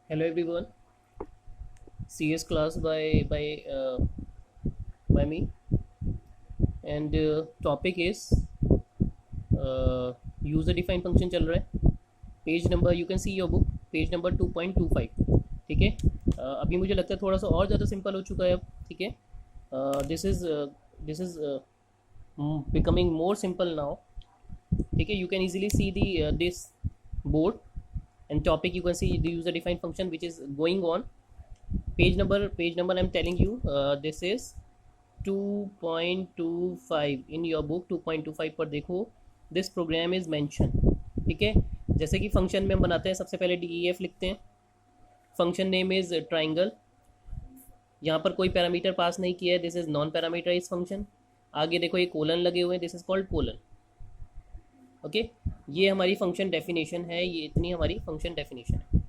Hello everyone. CS class by me, and topic is user defined function चल रहा है. Page number you can see your book, page number 2.25. ठीक है. अभी मुझे लगता है थोड़ा सा और ज़्यादा सिंपल हो चुका है अब. ठीक है. This is becoming more simple now. ठीक है. You can easily C the this board and topic. You can see the user defined function which is going on. Page number I'm telling you, this is 2.25 in your book. 2.25 पर देखो, this program is mentioned. ठीक है. जैसे कि function में हम बनाते हैं, सबसे पहले DEF लिखते हैं. Function name is triangle. यहाँ पर कोई पैरामीटर पास नहीं किया है, this is non parameterize function. आगे देखो ये कोलन लगे हुए हैं, this is called colon. Okay. ये हमारी फंक्शन डेफिनेशन है, ये इतनी हमारी फंक्शन डेफिनेशन है.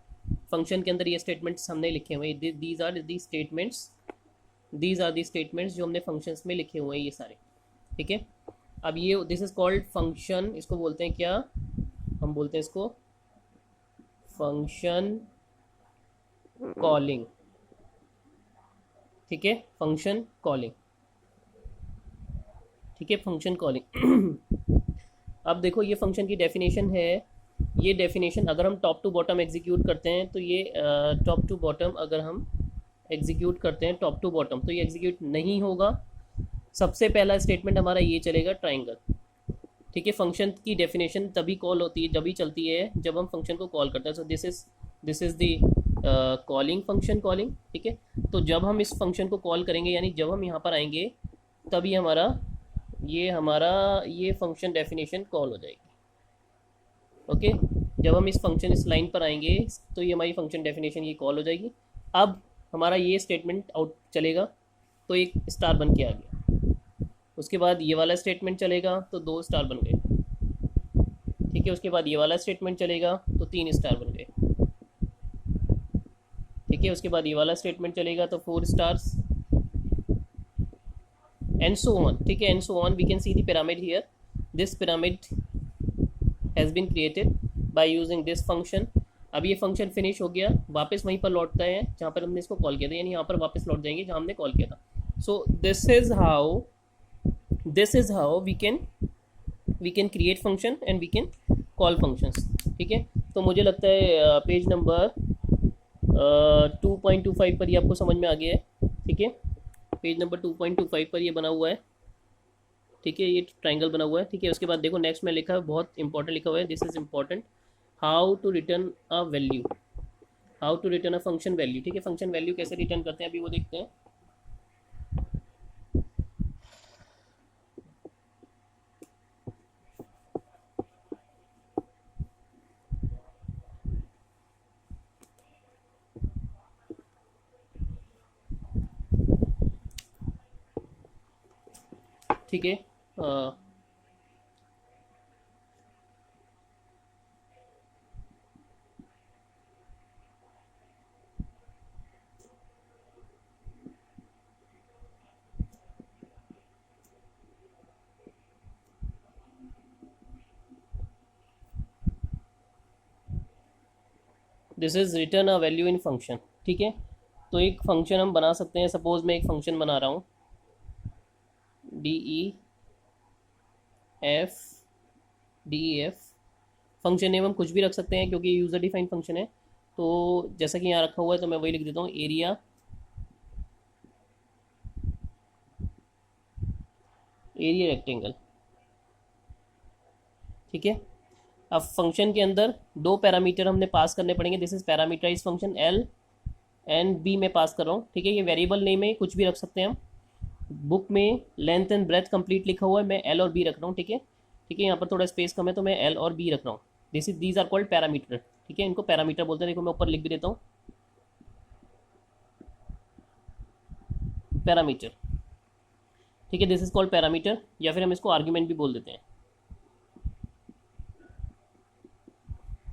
फंक्शन के अंदर ये स्टेटमेंट्स हमने लिखे हुए हैं. दीज आर दी स्टेटमेंट्स जो हमने फंक्शंस में लिखे हुए हैं ये सारे. ठीक है. अब ये दिस इज कॉल्ड फंक्शन. इसको बोलते हैं क्या? हम बोलते हैं इसको फंक्शन कॉलिंग. ठीक है. Function calling. ठीक है. Function calling. अब देखो ये फंक्शन की डेफिनेशन है. ये डेफिनेशन अगर हम टॉप टू बॉटम एग्जीक्यूट करते हैं तो ये टॉप टू बॉटम अगर हम एग्जीक्यूट करते हैं टॉप टू बॉटम तो ये एग्जीक्यूट नहीं होगा. सबसे पहला स्टेटमेंट हमारा ये चलेगा ट्राइंगल. ठीक है. फंक्शन की डेफिनेशन तभी कॉल होती है, जब ही चलती है जब हम फंक्शन को कॉल करते हैं. So this is the calling function calling. ठीक है. तो जब हम इस फंक्शन को कॉल करेंगे, यानी जब हम यहाँ पर आएंगे, तभी हमारा ये फंक्शन डेफिनेशन कॉल हो जाएगी. ओके. जब हम इस लाइन पर आएंगे तो ये हमारी फंक्शन डेफिनेशन ये कॉल हो जाएगी. अब हमारा ये स्टेटमेंट आउट चलेगा तो एक स्टार बन के आ गया. उसके बाद ये वाला स्टेटमेंट चलेगा तो 2 स्टार बन गए. ठीक है. उसके बाद ये वाला स्टेटमेंट चलेगा तो 3 स्टार बन गए. ठीक है. उसके बाद ये वाला स्टेटमेंट चलेगा तो 4 स्टार्स एंड सो ऑन. ठीक है. And so on. We can see the pyramid here. This pyramid has been created by using this function. अब ये फंक्शन फिनिश हो गया, वापस वहीं पर लौटता है जहाँ पर हमने इसको कॉल किया था, यानी यहाँ पर वापस लौट जाएंगे जहाँ हमने कॉल किया था. So this is how we can create function and we can call functions. ठीक है. तो मुझे लगता है पेज नंबर 2.25 पर ये आपको समझ में आ गया है. ठीक है. पेज नंबर 2.25 पर ये बना हुआ है. ठीक है. ये ट्राइंगल बना हुआ है. ठीक है. उसके बाद देखो नेक्स्ट में लिखा है, बहुत इंपॉर्टेंट लिखा हुआ है, this is important. How to return a value. How to return a function value. ठीक है. फंक्शन वैल्यू कैसे रिटर्न करते हैं अभी वो देखते हैं. ठीक है. This is return a value in function. ठीक है. तो एक फंक्शन हम बना सकते हैं. सपोज मैं एक फंक्शन बना रहा हूँ, DEF. फंक्शन नेम हम कुछ भी रख सकते हैं क्योंकि यूज़र डिफाइंड फंक्शन है. तो जैसा कि यहाँ रखा हुआ है तो मैं वही लिख देता हूँ, एरिया रेक्टेंगल. ठीक है. अब फंक्शन के अंदर 2 पैरामीटर हमने पास करने पड़ेंगे. This is parameterize function. L and B में पास कर रहा हूँ. ठीक है. ये वेरिएबल नेम है, कुछ भी रख सकते हैं हम. बुक में लेंथ एंड ब्रेथ कंप्लीट लिखा हुआ है, मैं L और B रख रहा हूँ. ठीक है. ठीक है. यहाँ पर थोड़ा स्पेस कम है तो मैं L और B रख रहा हूँ. These are called parameter. ठीक है. इनको पैरामीटर बोलते हैं. देखो मैं ऊपर लिख भी देता हूँ, पैरामीटर. ठीक है. दिस इज कॉल्ड पैरामीटर, या फिर हम इसको आर्ग्यूमेंट भी बोल देते हैं,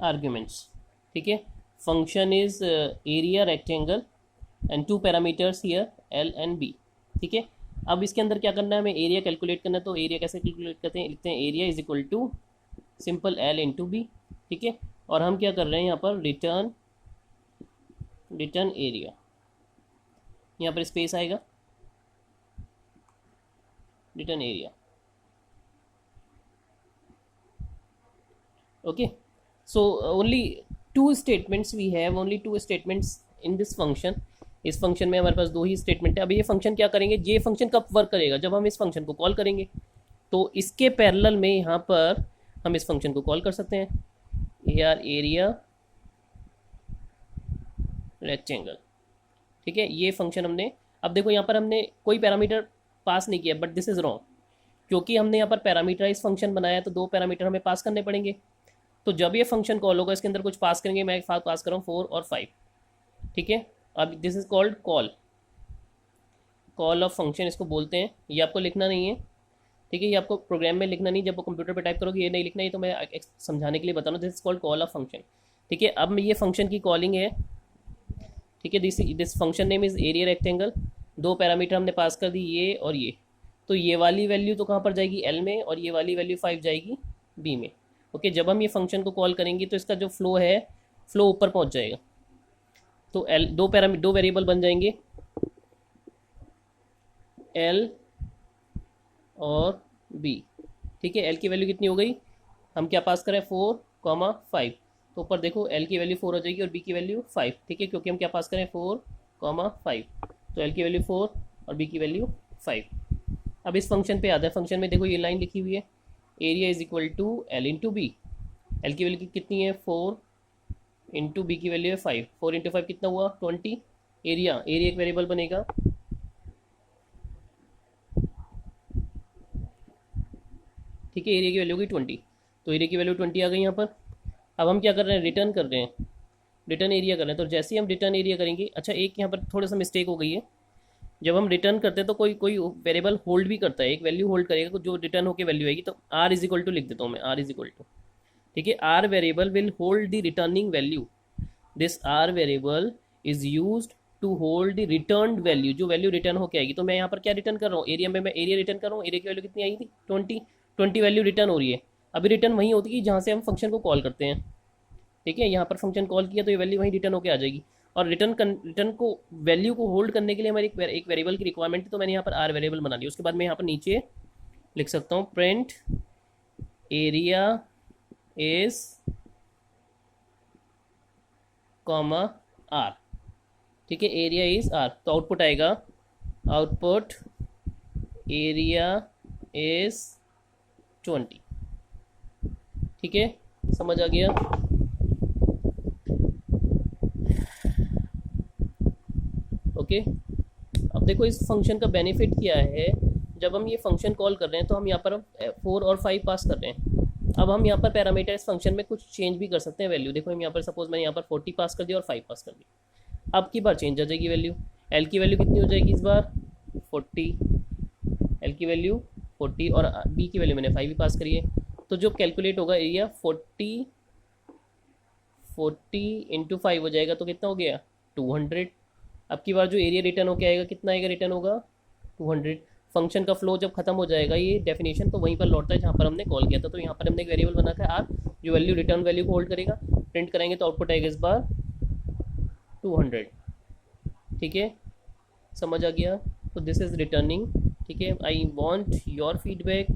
आर्ग्यूमेंट्स. ठीक है. Function is area rectangle and 2 parameters here L and B. ठीक है. अब इसके अंदर क्या करना है, हमें एरिया कैलकुलेट करना है. तो एरिया कैसे कैलकुलेट करते हैं, लिखते हैं area is equal to simple L into B. ठीक है. और हम क्या कर रहे हैं यहाँ पर, रिटर्न रिटर्न एरिया, यहाँ पर स्पेस आएगा, return area. Okay, so only two statements we have, only two statements in this function. इस फंक्शन में हमारे पास दो ही स्टेटमेंट है। अब ये फंक्शन क्या करेंगे, ये फंक्शन कब वर्क करेगा, जब हम इस फंक्शन को कॉल करेंगे। तो इसके पैरेलल में यहाँ पर हम इस फंक्शन को कॉल कर सकते हैं, AR एरिया रेक्टेंगल। ठीक है, ये फंक्शन हमने, अब देखो यहाँ पर हमने कोई पैरामीटर पास नहीं किया, बट दिस इज़ रॉन्ग, क्योंकि हमने यहाँ पर पैरामीटराइज फंक्शन बनाया तो दो पैरामीटर हमें पास करने पड़ेंगे। तो जब ये फंक्शन कॉल होगा इसके अंदर कुछ पास करेंगे, मैं पास कर रहा हूँ 4 और 5। ठीक है, अब this is called call of function इसको बोलते हैं। ये आपको लिखना नहीं है, ठीक है, ये आपको प्रोग्राम में लिखना नहीं, जब वो कंप्यूटर पे टाइप करोगे ये नहीं लिखना, ये तो मैं समझाने के लिए बता रहा हूँ। This is called call of function. ठीक है, अब ये फंक्शन की कॉलिंग है। ठीक है, this function name is area rectangle. दो पैरामीटर हमने पास कर दी, ये और ये। तो ये वाली वैल्यू तो कहाँ पर जाएगी, L में, और ये वाली वैल्यू 5 जाएगी B में। ओके, जब हम ये फंक्शन को कॉल करेंगे तो इसका जो फ्लो है, फ्लो ऊपर पहुँच जाएगा। तो दो वेरिएबल बन जाएंगे, L और B। ठीक है, L की वैल्यू कितनी हो गई, हम क्या पास करें, 4,5। तो ऊपर देखो L की वैल्यू 4 हो जाएगी और B की वैल्यू 5। ठीक है, क्योंकि हम क्या पास करें, 4,5। तो L की वैल्यू 4 और B की वैल्यू 5। अब इस फंक्शन पे आता है, फंक्शन में देखो ये लाइन लिखी हुई है, area is equal to L into b. L की वैल्यू कितनी है, 4 इंटू B की वैल्यू है 5। 4 इंटू 5 कितना हुआ, 20। एरिया एक वेरिएबल बनेगा, ठीक है, एरिया की वैल्यू होगी 20। तो एरिया की वैल्यू 20 आ गई यहाँ पर। अब हम क्या कर रहे हैं, रिटर्न कर रहे हैं, रिटर्न एरिया कर रहे हैं। तो जैसे ही हम रिटर्न एरिया करेंगे, अच्छा एक यहाँ पर थोड़ा सा मिस्टेक हो गई है, जब हम रिटर्न करते हैं तो कोई कोई वेरिएबल होल्ड भी करता है, एक वैल्यू होल्ड करेगा जो रिटर्न होकर वैल्यू आएगी। तो R इज इक्वल टू लिख देता हूँ मैं, R इज इक्वल टू, ठीक है, R variable will hold the returning value. This R variable is used to hold the return value, जो वैल्यू रिटर्न होकर आएगी। तो मैं यहाँ पर क्या रिटर्न कर रहा हूँ, एरिया में मैं एरिया रिटर्न कर रहा हूँ। एरिया की वैल्यू कितनी आई थी, 20 वैल्यू रिटर्न हो रही है। अभी रिटर्न वहीं होती है जहाँ से हम फंक्शन को कॉल करते हैं। ठीक है, यहाँ पर फंक्शन कॉल किया तो ये वैल्यू वहीं रिटर्न होकर आ जाएगी। और रिटर्न को वैल्यू को होल्ड करने के लिए हमारी एक वेरिएबल की रिक्वायरमेंट है, तो मैंने यहाँ पर R वेरिएबल बना लिया। उसके बाद मैं यहाँ पर नीचे लिख सकता हूँ print area is comma R। ठीक है, एरिया इज R, तो आउटपुट आएगा, आउटपुट एरिया इज 20। ठीक है, समझ आ गया। ओके, अब देखो इस फंक्शन का बेनिफिट क्या है, जब हम ये फंक्शन कॉल कर रहे हैं तो हम यहाँ पर 4 और 5 पास कर रहे हैं। अब हम यहाँ पर पैरामीटर इस फंक्शन में कुछ चेंज भी कर सकते हैं वैल्यू। देखो हम यहाँ पर सपोज मैंने यहाँ पर 40 पास कर दिया और 5 पास कर दिया। अब की बार चेंज हो जाएगी वैल्यू, L की वैल्यू कितनी हो जाएगी इस बार, 40। L की वैल्यू 40 और B की वैल्यू मैंने 5 भी पास करी है। तो जो कैलकुलेट होगा एरिया 40 इंटू 5 हो जाएगा, तो कितना हो गया, 200। अब की बार जो एरिया रिटर्न होकर आएगा कितना आएगा, रिटर्न होगा 200। फंक्शन का फ्लो जब खत्म हो जाएगा ये डेफिनेशन, तो वहीं पर लौटता है जहाँ पर हमने कॉल किया था। तो यहाँ पर हमने एक वेरिएबल बना है R, जो वैल्यू रिटर्न वैल्यू को होल्ड करेगा। प्रिंट करेंगे तो आउटपुट आएगा इस बार 200। ठीक है, समझ आ गया। तो दिस इज़ रिटर्निंग। ठीक है, आई वॉन्ट योर फीडबैक,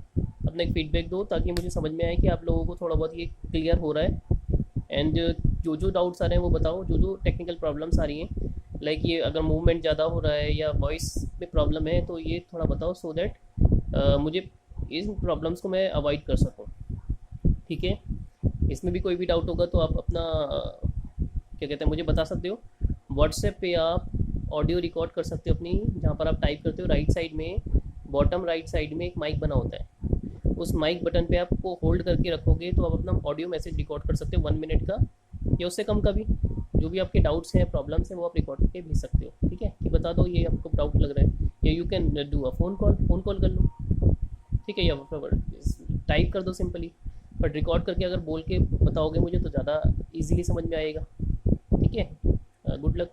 अपना एक फीडबैक दो ताकि मुझे समझ में आए कि आप लोगों को थोड़ा बहुत ये क्लियर हो रहा है। एंड जो डाउट्स आ रहे हैं वो बताओ, जो टेक्निकल प्रॉब्लम्स आ रही हैं, लाइक ये अगर मूवमेंट ज़्यादा हो रहा है या वॉइस में प्रॉब्लम है, तो ये थोड़ा बताओ, सो दैट मुझे इन प्रॉब्लम्स को मैं अवॉइड कर सकूँ। ठीक है, इसमें भी कोई भी डाउट होगा तो आप अपना क्या कहते हैं मुझे बता सकते हो। व्हाट्सएप पे आप ऑडियो रिकॉर्ड कर सकते हो अपनी, जहाँ पर आप टाइप करते हो राइट साइड में, बॉटम राइट साइड में एक माइक बना होता है। उस माइक बटन पे आपको होल्ड करके रखोगे तो आप अपना ऑडियो मैसेज रिकॉर्ड कर सकते हो 1 मिनट का या उससे कम का भी। जो भी आपके डाउट्स हैं, प्रॉब्लम्स हैं, वो आप रिकॉर्ड करके भेज सकते हो। ठीक है, कि बता दो ये आपको डाउट लग रहा है, या you can do a phone call कर लो। ठीक है, या टाइप कर दो सिंपली, बट रिकॉर्ड करके अगर बोल के बताओगे मुझे तो ज़्यादा ईजिली समझ में आएगा। ठीक है, गुड लक।